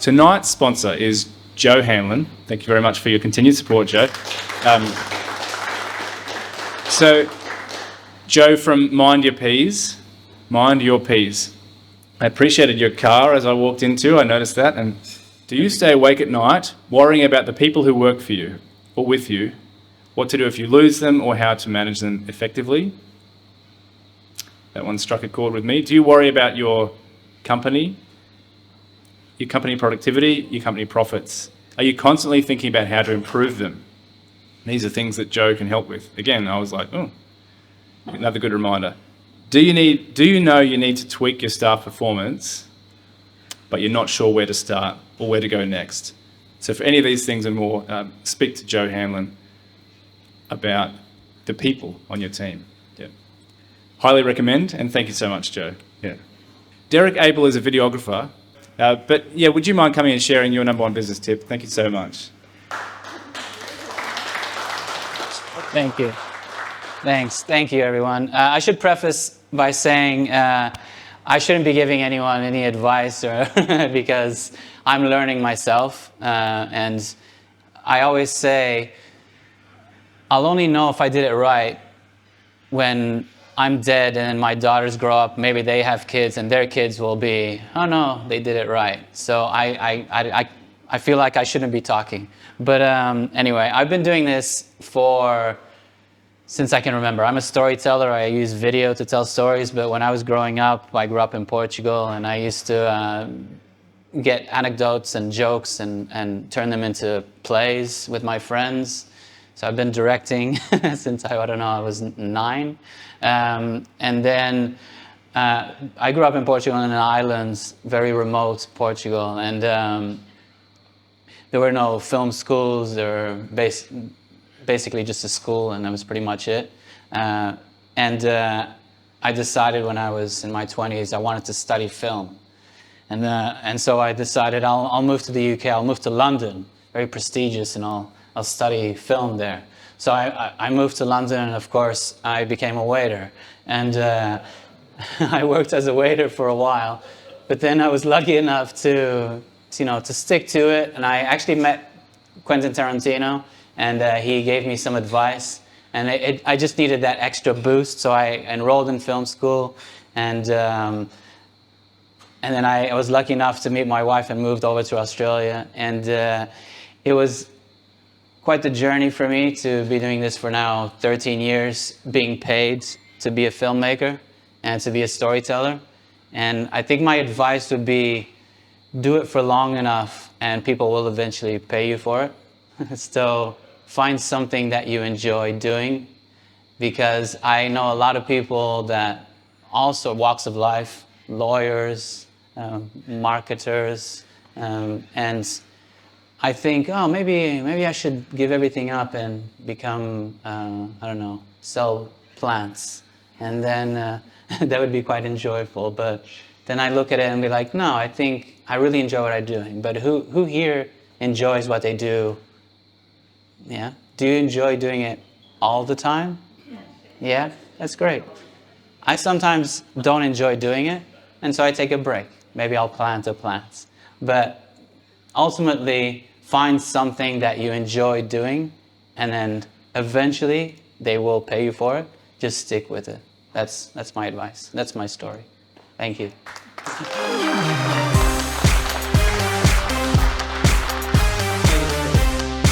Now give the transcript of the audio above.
Tonight's sponsor is Joe Hanlon. Thank you very much for your continued support, Joe. So, Joe from Mind Your Peas. Mind Your Peas. I appreciated your car as I walked into. I noticed that. And do you stay awake at night worrying about the people who work for you or with you, what to do if you lose them or how to manage them effectively? That one struck a chord with me. Do you worry about your company productivity, your company profits? Are you constantly thinking about how to improve them? These are things that Joe can help with. Again, I was like, oh, another good reminder. Do you know you need to tweak your staff performance, but you're not sure where to start or where to go next? So for any of these things and more, speak to Joe Hanlon about the people on your team. Yeah. Highly recommend, and thank you so much, Joe. Yeah. Derek Abel is a videographer, but yeah, would you mind coming and sharing your number one business tip? Thank you so much. Thank you. Thanks. Thank you, everyone. I should preface by saying I shouldn't be giving anyone any advice because I'm learning myself. And I always say, I'll only know if I did it right when I'm dead and my daughters grow up. Maybe they have kids and their kids will be, oh no, they did it right. So I feel like I shouldn't be talking. But anyway, I've been doing this since I can remember. I'm a storyteller. I use video to tell stories, but when I was growing up, I grew up in Portugal, and I used to get anecdotes and jokes and turn them into plays with my friends. So I've been directing since I don't know, I was 9. And then I grew up in Portugal in the islands, very remote Portugal, and there were no film schools. There were basically just a school, and that was pretty much it. I decided when I was in my 20s I wanted to study film, and so I decided I'll move to the UK. I'll move to London, very prestigious, and I'll study film there. So I moved to London, and of course I became a waiter, and I worked as a waiter for a while, but then I was lucky enough to stick to it, and I actually met Quentin Tarantino. And he gave me some advice, and I just needed that extra boost, so I enrolled in film school, and then I was lucky enough to meet my wife and moved over to Australia, and it was quite the journey for me to be doing this for now 13 years, being paid to be a filmmaker and to be a storyteller. And I think my advice would be, do it for long enough, and people will eventually pay you for it. So find something that you enjoy doing, because I know a lot of people that also walks of life, lawyers, marketers, and I think, oh, maybe I should give everything up and become, I don't know, sell plants, and then that would be quite enjoyable. But then I look at it and be like, no, I think I really enjoy what I'm doing. But who here enjoys what they do? Yeah. Do you enjoy doing it all the time? Yeah, that's great. I sometimes don't enjoy doing it, and so I take a break. Maybe I'll plant a plant. But ultimately, find something that you enjoy doing, and then eventually they will pay you for it. Just stick with it. That's my advice. That's my story. Thank you.